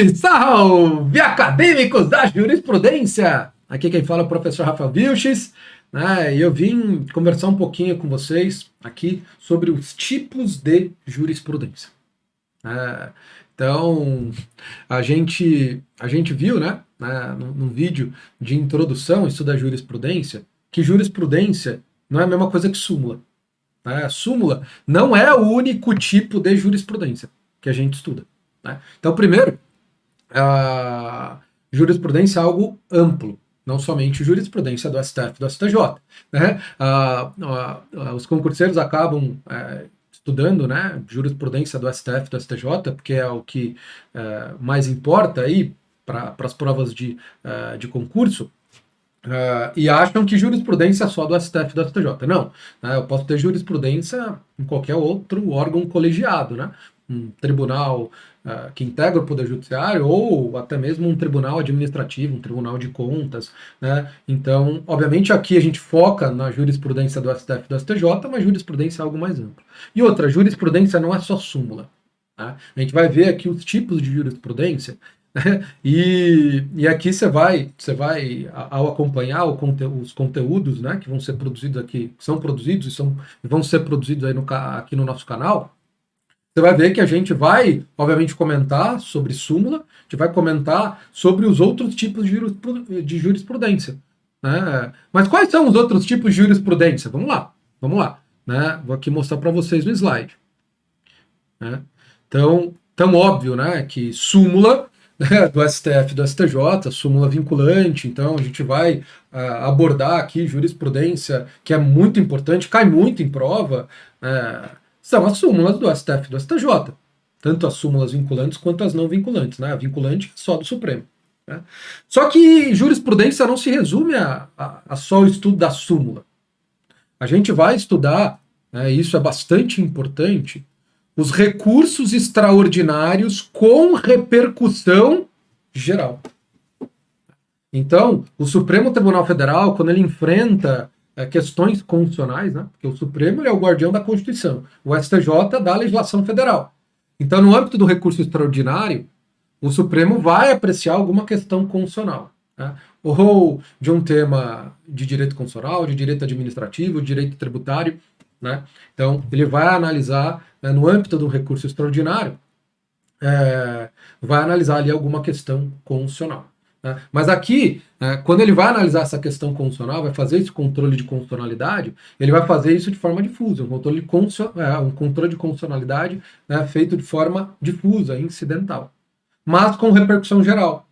Salve, salve, acadêmicos da jurisprudência! Aqui quem fala é o professor Rafael Vilches, né? E eu vim conversar um pouquinho com vocês aqui sobre os tipos de jurisprudência. Então, a gente viu, né, no vídeo de introdução, estudo da jurisprudência, que jurisprudência não é a mesma coisa que súmula. Né? Súmula não é o único tipo de jurisprudência que a gente estuda. Né? Então, primeiro, a jurisprudência é algo amplo, não somente jurisprudência do STF e do STJ. Né? Os concurseiros acabam estudando, né, jurisprudência do STF e do STJ, porque é o que mais importa aí para as provas de concurso. E acham que jurisprudência é só do STF e do STJ. Não, né, eu posso ter jurisprudência em qualquer outro órgão colegiado, né? Um tribunal que integra o Poder Judiciário ou até mesmo um tribunal administrativo, um tribunal de contas. Né? Então, obviamente, aqui a gente foca na jurisprudência do STF e do STJ, mas jurisprudência é algo mais amplo. E outra, jurisprudência não é só súmula. Tá? A gente vai ver aqui os tipos de jurisprudência. E aqui você vai, ao acompanhar os conteúdos, né, que vão ser produzidos aqui, que são produzidos e vão ser produzidos aí aqui no nosso canal, você vai ver que a gente vai, obviamente, comentar sobre súmula, a gente vai comentar sobre os outros tipos de jurisprudência. Né? Mas quais são os outros tipos de jurisprudência? Vamos lá. Né? Vou aqui mostrar para vocês no slide. Né? Então, tão óbvio, né, que súmula do STF e do STJ, súmula vinculante, então a gente vai abordar aqui jurisprudência que é muito importante, cai muito em prova, são as súmulas do STF e do STJ, tanto as súmulas vinculantes quanto as não vinculantes, né? A vinculante é só do Supremo. Né? Só que jurisprudência não se resume a só o estudo da súmula. A gente vai estudar, né, e isso é bastante importante, os recursos extraordinários com repercussão geral. Então, o Supremo Tribunal Federal, quando ele enfrenta questões constitucionais, né, porque o Supremo ele é o guardião da Constituição, o STJ da legislação federal. Então, no âmbito do recurso extraordinário, o Supremo vai apreciar alguma questão constitucional, né, ou de um tema de direito constitucional, de direito administrativo, de direito tributário. Né? Então, ele vai analisar, né, no âmbito do recurso extraordinário, vai analisar ali alguma questão constitucional. Né? Mas aqui, quando ele vai analisar essa questão constitucional, vai fazer esse controle de constitucionalidade, ele vai fazer isso de forma difusa, um controle de constitucionalidade, né, feito de forma difusa, incidental, mas com repercussão geral.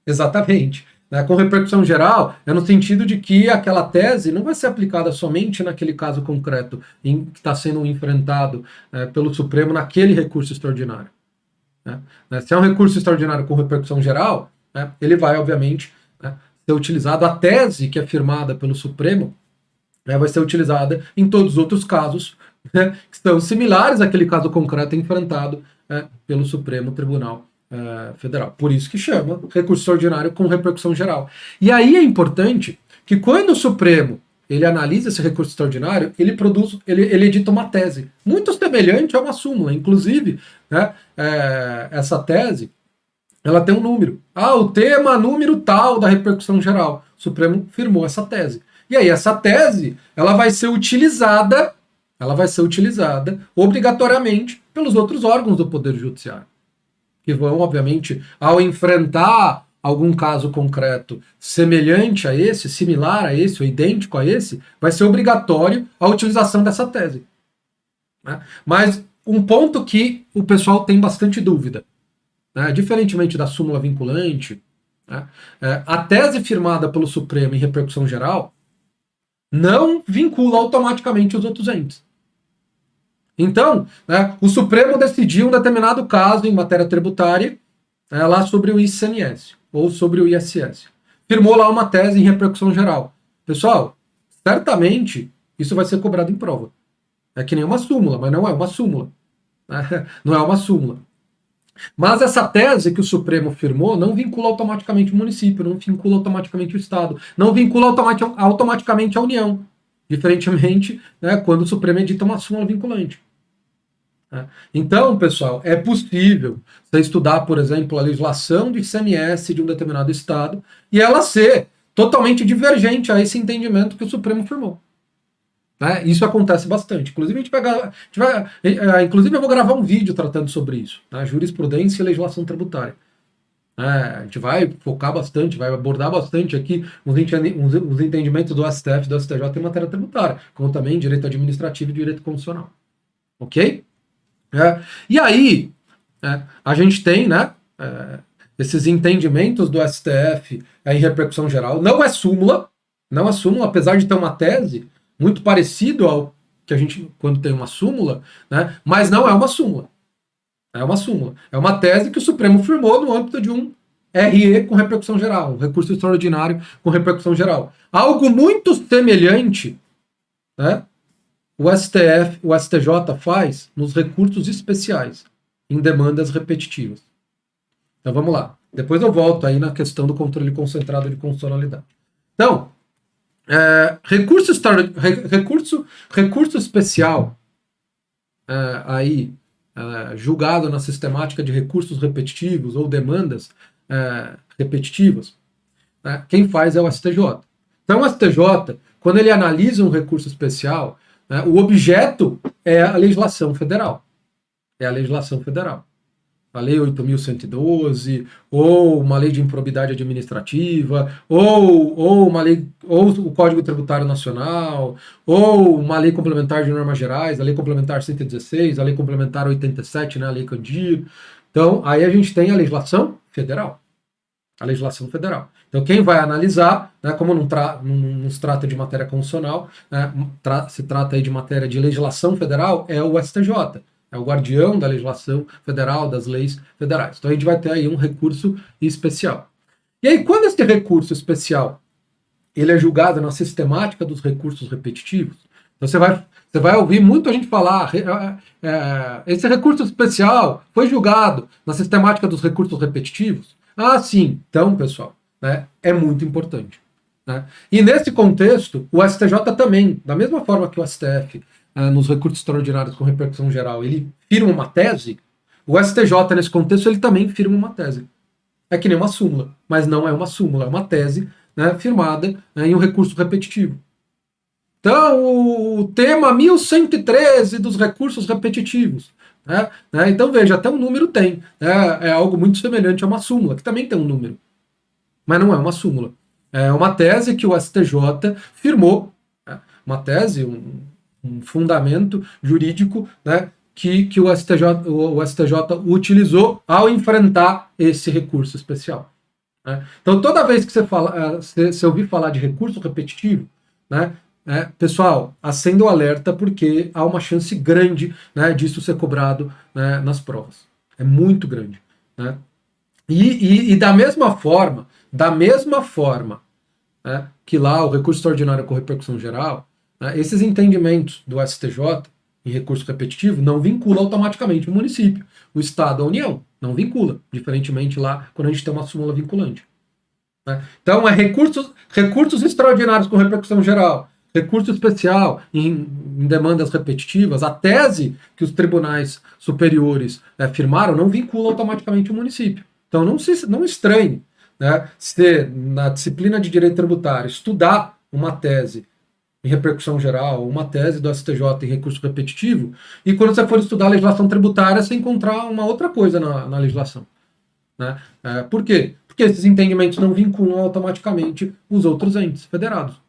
Exatamente. Né, com repercussão geral, é no sentido de que aquela tese não vai ser aplicada somente naquele caso concreto que está sendo enfrentado pelo Supremo naquele recurso extraordinário. Né? Se é um recurso extraordinário com repercussão geral, né, ele vai, obviamente, ser utilizado, a tese que é firmada pelo Supremo vai ser utilizada em todos os outros casos, né, que estão similares àquele caso concreto enfrentado pelo Supremo Tribunal Federal. Por isso que chama recurso extraordinário com repercussão geral. E aí é importante que quando o Supremo ele analisa esse recurso extraordinário, ele edita uma tese muito semelhante a uma súmula. Inclusive, né, essa tese ela tem um número. O tema número tal da repercussão geral. O Supremo firmou essa tese. E aí essa tese ela vai ser utilizada obrigatoriamente pelos outros órgãos do Poder Judiciário, que vão, obviamente, ao enfrentar algum caso concreto semelhante a esse, similar a esse ou idêntico a esse, vai ser obrigatório a utilização dessa tese. Né? Mas um ponto que o pessoal tem bastante dúvida, né? Diferentemente da súmula vinculante, né? A tese firmada pelo Supremo em repercussão geral não vincula automaticamente os outros entes. Então, né, o Supremo decidiu um determinado caso em matéria tributária, lá sobre o ICMS ou sobre o ISS. Firmou lá uma tese em repercussão geral. Pessoal, certamente isso vai ser cobrado em prova. É que nem uma súmula, mas não é uma súmula. Né? Não é uma súmula. Mas essa tese que o Supremo firmou não vincula automaticamente o município, não vincula automaticamente o Estado, não vincula automaticamente a União. Diferentemente, né, quando o Supremo edita uma súmula vinculante. Né? Então, pessoal, é possível você estudar, por exemplo, a legislação de ICMS de um determinado estado e ela ser totalmente divergente a esse entendimento que o Supremo firmou. Né? Isso acontece bastante. Inclusive, inclusive, eu vou gravar um vídeo tratando sobre isso, né? Jurisprudência e legislação tributária. A gente vai focar bastante, vai abordar bastante aqui os entendimentos do STF, do STJ em matéria tributária, como também direito administrativo e direito constitucional. Ok? E aí, a gente tem, né, esses entendimentos do STF em repercussão geral. Não é súmula, apesar de ter uma tese muito parecido ao que a gente, quando tem uma súmula, né, mas não é uma súmula. É uma súmula. É uma tese que o Supremo firmou no âmbito de um RE com repercussão geral, um recurso extraordinário com repercussão geral. Algo muito semelhante, né, o STF, o STJ faz nos recursos especiais, em demandas repetitivas. Então vamos lá. Depois eu volto aí na questão do controle concentrado de constitucionalidade. Então, recurso especial aí julgado na sistemática de recursos repetitivos ou demandas repetitivas, né, quem faz é o STJ. Então o STJ, quando ele analisa um recurso especial, né, o objeto é a legislação federal. É a legislação federal. A Lei 8.112, ou uma lei de improbidade administrativa, ou uma lei, ou o Código Tributário Nacional, ou uma lei complementar de normas gerais, a Lei Complementar 116, a Lei Complementar 87, né, a Lei Candir. Então, aí a gente tem a legislação federal. A legislação federal. Então, quem vai analisar, né, como não se trata de matéria constitucional, né, se trata aí de matéria de legislação federal, é o STJ. É o guardião da legislação federal, das leis federais. Então a gente vai ter aí um recurso especial. E aí, quando esse recurso especial ele é julgado na sistemática dos recursos repetitivos, então você vai ouvir muita gente falar, esse recurso especial foi julgado na sistemática dos recursos repetitivos. Ah, sim. Então, pessoal, né, é muito importante. Né? E nesse contexto, o STJ também, da mesma forma que o STF, nos recursos extraordinários com repercussão geral, ele firma uma tese, o STJ, nesse contexto, ele também firma uma tese. É que nem uma súmula, mas não é uma súmula, é uma tese, né, firmada, né, em um recurso repetitivo. Então, o tema 1113 dos recursos repetitivos. Né? Então, veja, até um número tem. É algo muito semelhante a uma súmula, que também tem um número. Mas não é uma súmula. É uma tese que o STJ firmou. Né? Uma tese, um fundamento jurídico, né, que o STJ utilizou ao enfrentar esse recurso especial. Né? Então, toda vez que você ouvir falar de recurso repetitivo, né, pessoal, acenda o alerta porque há uma chance grande, né, disso ser cobrado, né, nas provas. É muito grande. Né? E da mesma forma, né, que lá o recurso extraordinário com repercussão geral, né, esses entendimentos do STJ em recurso repetitivo não vincula automaticamente o município, o Estado, a União. Não vincula, diferentemente lá quando a gente tem uma súmula vinculante. Né? Então, recursos extraordinários com repercussão geral, recurso especial em demandas repetitivas, a tese que os tribunais superiores firmaram não vincula automaticamente o município. Então, não estranhe, né, se na disciplina de direito tributário estudar uma tese em repercussão geral, uma tese do STJ em recurso repetitivo, e quando você for estudar a legislação tributária, você encontrar uma outra coisa na legislação. Né? Por quê? Porque esses entendimentos não vinculam automaticamente os outros entes federados.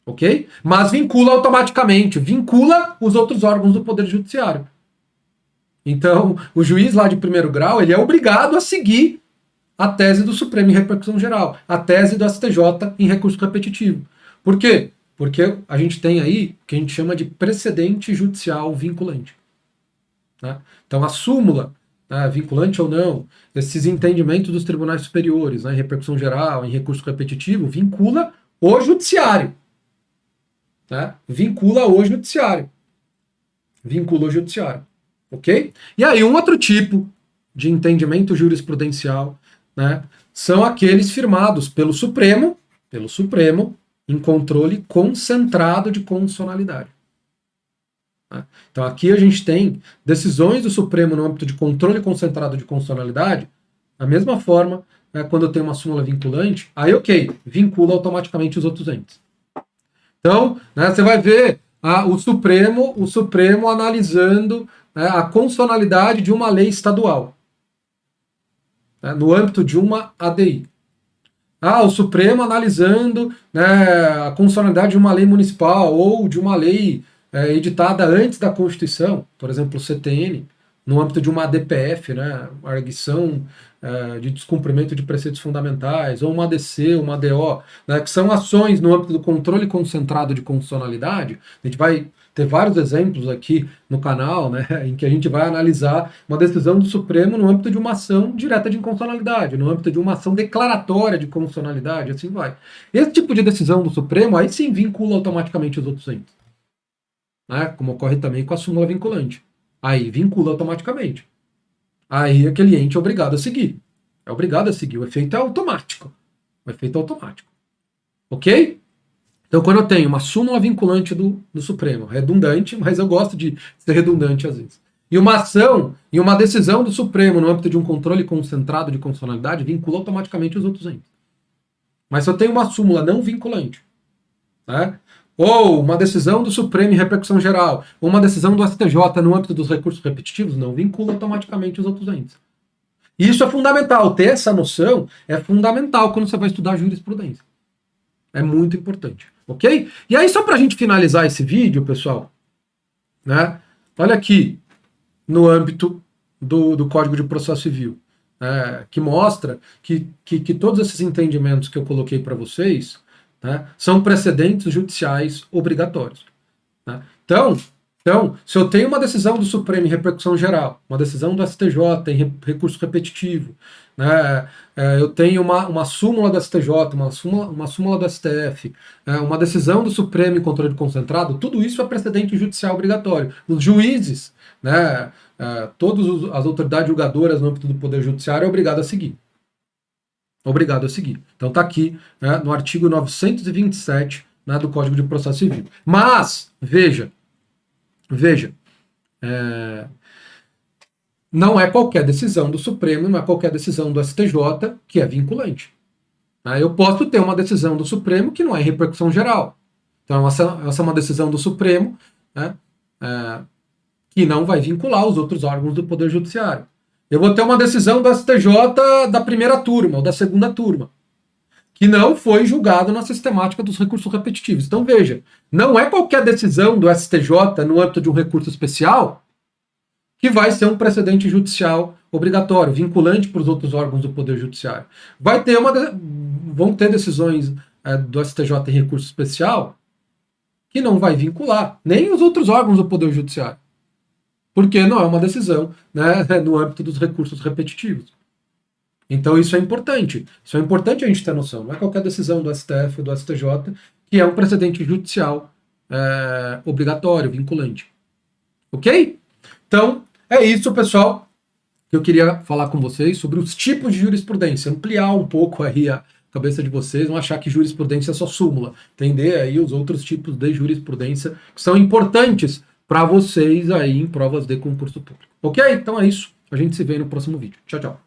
Ok? Mas vincula automaticamente, vincula os outros órgãos do Poder Judiciário. Então, o juiz lá de primeiro grau, ele é obrigado a seguir a tese do Supremo em repercussão geral, a tese do STJ em recurso repetitivo. Por quê? Porque a gente tem aí o que a gente chama de precedente judicial vinculante. Né? Então, a súmula, né, vinculante ou não, esses entendimentos dos tribunais superiores, né, em repercussão geral, em recurso repetitivo, vincula o judiciário. Né? Vincula o judiciário. Ok? E aí, um outro tipo de entendimento jurisprudencial, né, são aqueles firmados pelo Supremo, em controle concentrado de constitucionalidade. Né? Então aqui a gente tem decisões do Supremo no âmbito de controle concentrado de constitucionalidade, da mesma forma, quando eu tenho uma súmula vinculante, aí ok, vincula automaticamente os outros entes. Então, né, você vai ver o Supremo analisando, né, a constitucionalidade de uma lei estadual, né, no âmbito de uma ADI. O Supremo analisando, né, a constitucionalidade de uma lei municipal ou de uma lei editada antes da Constituição, por exemplo, o CTN, no âmbito de uma ADPF, né, arguição de descumprimento de preceitos fundamentais, ou uma ADC, uma ADO, né, que são ações no âmbito do controle concentrado de constitucionalidade. A gente vai ter vários exemplos aqui no canal, né, em que a gente vai analisar uma decisão do Supremo no âmbito de uma ação direta de inconstitucionalidade, no âmbito de uma ação declaratória de constitucionalidade, assim vai. Esse tipo de decisão do Supremo, aí sim vincula automaticamente os outros entes, né, como ocorre também com a súmula vinculante. Aí vincula automaticamente. Aí aquele ente é obrigado a seguir. É obrigado a seguir. O efeito é automático. O efeito é automático. Ok? Então, quando eu tenho uma súmula vinculante do Supremo, redundante, mas eu gosto de ser redundante às vezes, e uma ação e uma decisão do Supremo no âmbito de um controle concentrado de constitucionalidade, vincula automaticamente os outros entes. Mas se eu tenho uma súmula não vinculante, né, ou uma decisão do Supremo em repercussão geral, ou uma decisão do STJ no âmbito dos recursos repetitivos, não vincula automaticamente os outros entes. E isso é fundamental. Ter essa noção é fundamental quando você vai estudar jurisprudência. É muito importante, ok? E aí, só para a gente finalizar esse vídeo, pessoal, né? Olha aqui, no âmbito do Código de Processo Civil, que mostra que todos esses entendimentos que eu coloquei para vocês, né, são precedentes judiciais obrigatórios. Né? Então, se eu tenho uma decisão do Supremo em repercussão geral, uma decisão do STJ em recurso repetitivo, né, eu tenho uma súmula do STJ, uma súmula do STF, uma decisão do Supremo em controle concentrado, tudo isso é precedente judicial obrigatório. Os juízes, né, todas as autoridades julgadoras no âmbito do Poder Judiciário é obrigado a seguir. Obrigado a seguir. Então está aqui, né, no artigo 927, né, do Código de Processo Civil. Mas, veja, não é qualquer decisão do Supremo, não é qualquer decisão do STJ que é vinculante. Eu posso ter uma decisão do Supremo que não é em repercussão geral. Então, essa é uma decisão do Supremo, né, que não vai vincular os outros órgãos do Poder Judiciário. Eu vou ter uma decisão do STJ da primeira turma ou da segunda turma, que não foi julgado na sistemática dos recursos repetitivos. Então, veja, não é qualquer decisão do STJ no âmbito de um recurso especial que vai ser um precedente judicial obrigatório, vinculante para os outros órgãos do Poder Judiciário. Vão ter decisões do STJ em recurso especial que não vai vincular nem os outros órgãos do Poder Judiciário, porque não é uma decisão, né, no âmbito dos recursos repetitivos. Então isso é importante. Isso é importante a gente ter noção. Não é qualquer decisão do STF ou do STJ que é um precedente judicial obrigatório, vinculante. Ok? Então, é isso, pessoal, que eu queria falar com vocês sobre os tipos de jurisprudência, ampliar um pouco aí a cabeça de vocês, não achar que jurisprudência é só súmula, entender aí os outros tipos de jurisprudência que são importantes para vocês aí em provas de concurso público. Ok? Então é isso. A gente se vê no próximo vídeo. Tchau, tchau.